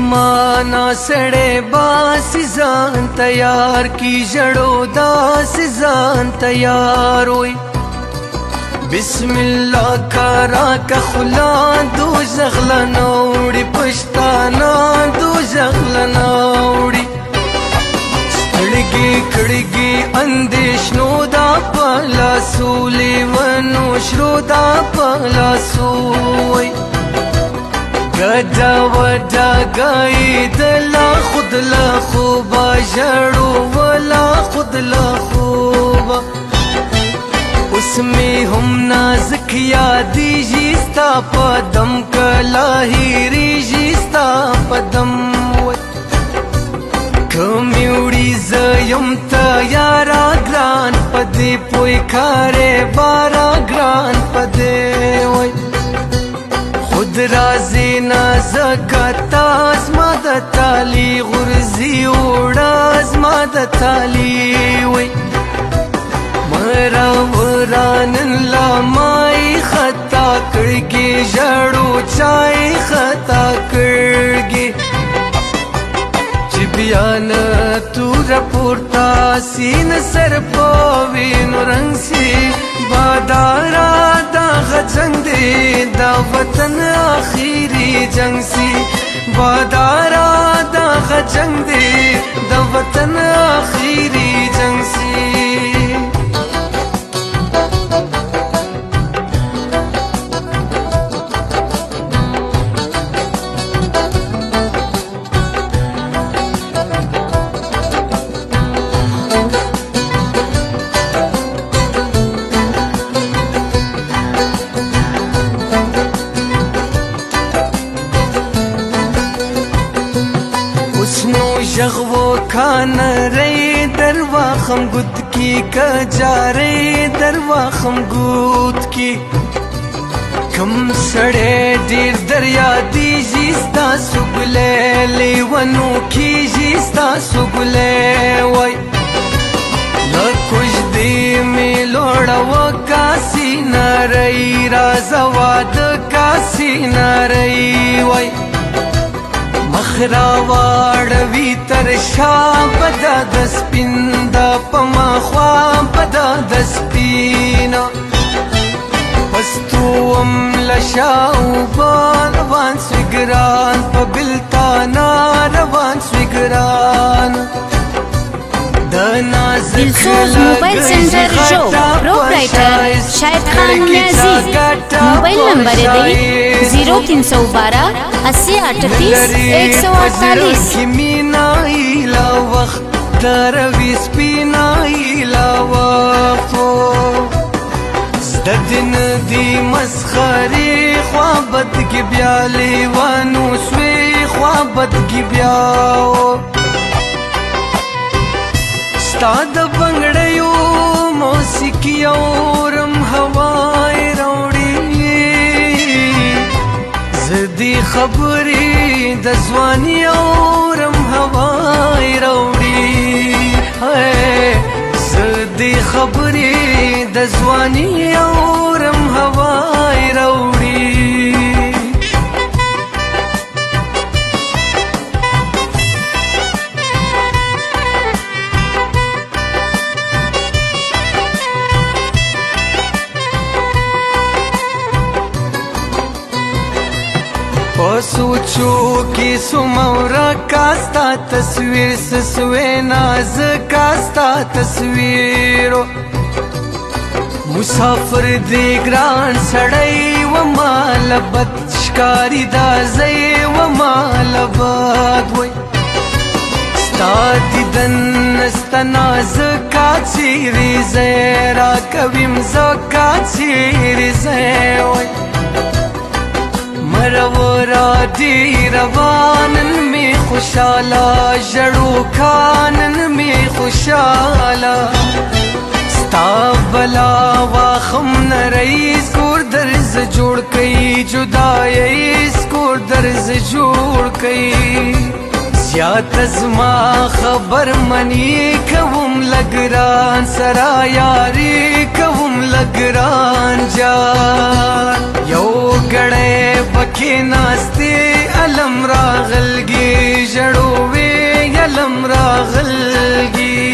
پیمانا سڑے باسی ځان تیار کی جڑو داسی ځان تیار ہوئی بسم اللہ کارا کا خلا دو زغلا نوڑی پشتانا دو زغلا نوڑی ستڑگی کڑگی اندیشنو دا پالا سولی ونو شرو دا پالا سوئی گدا ودا گئی دلا خود لا خوبا جڑو ولا خود لا خوبا اس میں ہم نازک یادی جیستا پدم کلاہیری جیستا پدم کمیوڑی زیم تیارا گران پدے پوئی کھارے بارا گران پدے وی خود رازی نازکتا ازما دا تالی غرزی اوڑا ازما دا تالی وی مرا ورانن لامائی خطا کرگی جڑو چائی خطا کرگی بیان تورا پورتا سین سر پوین رنگ سی بادارا دا غجنگ دی دا وطن آخیری جنگ سی بادارا دا غجنگ دی دا وطن آخیری جنگ سی جغو کان رئی درواخم گد کی کجارے درواخم گود کی کم سڑے دیر دریا دی جیستا سگلے لیونو کی جیستا سگلے وی لکش دی میں لوڑا وکاسی نرئی رازواد کاسی نرئی وی مخراواڑوی ترشا بدا دسپین دا پما خواب بدا دسپینا پستوم لشاو با روان سوگران پا بلتانا روان سوگران Dilsoz mobile centre शो proprietor Shahid Khan Niazi mobile number है 0312 80 38 دن دی مسخری خوابت کی بیالی وانو سوی خوابت کی بیاو ستاد بنگڑیو موسیقی اورم ہوائی روڑی زدی خبری دزوانی اورم ہوائی روڑی زدی خبری دزوانی اورم ہوائی روڑی سوچو کی سمورا کاستا تصویر سسوے ناز کاستا تصویرو مسافر دی گران سڑائی ومال بد شکاری دازی ومال باد وی ستا دیدن استناز کا چیری زیرا کویم زکا چیری زیوی مرورا دی روانن میں خوشالا جڑو کانن میں خوشالا ستا بلا واخم نرئیس کور درز جوڑ کئی جدائیس کور درز جوڑ کئی زیاد ازما خبر منی کوم لگران سرا یاری کوم لگران جان یو گڑے بکی ناستے یلم راغلگی جړوي یلم راغلگی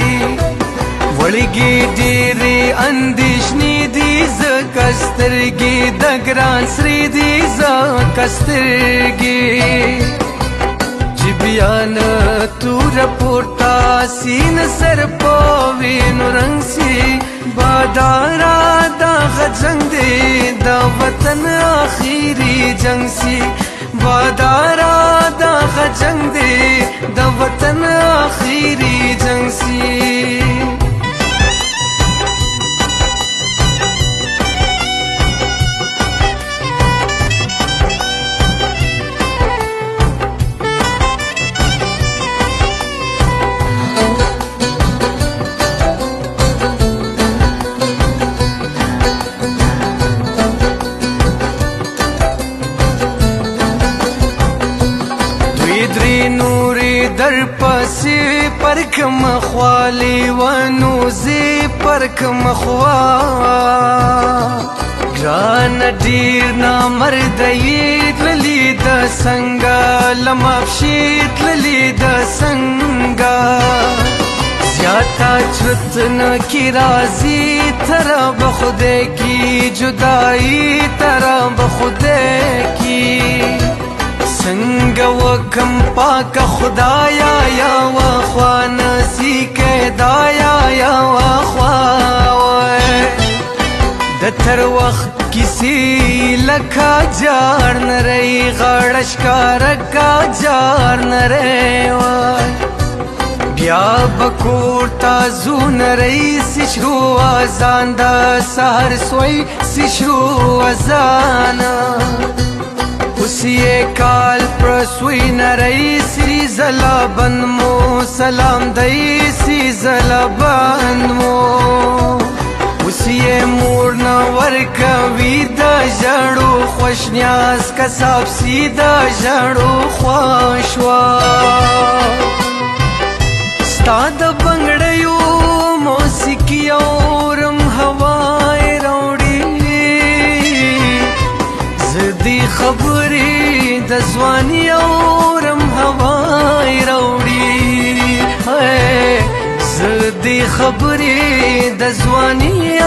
وړګي ډېرې اندېښنې دي ځکه سترګې د ګران سرې دي ځکه سترګې چې بیا نه توره پورته سي نه سر په وینو رنګ سي بادارا دغه جنګ دی د وطن آخري جنګ سي بادارا دغه جنګ دی د وطن آخري جنګ سي در پسې پرکم خوالی ونوزی پرکم خوا ګران ډیر نامردی تللی د څنګه لمافشي تللی د څنګه زیاته چرت نه کی راضی تر بخوده کی جدائی تر بخوده کی څنګه وکم پاک خدایا یا واخوا نسی کدایا یا واخوا د تر وخت کسی لکا جار نری غړش کار کا جار نری بیا بکور تازو نری سشرو ازان د سحر سوی سشرو ازان اوس یې کال پرسوی نری سری زلا بند مو سلام دی سی زلا بند مو اوس یې مور نه ورکوي د ژړو خوشنیاز کساب سی د ژړو خوشوا ستا د بنګړیو موسیقي اورم هوای راوړي زدي خبرې د ځواني اورم هوای راوړي زدي خبرې د ځواني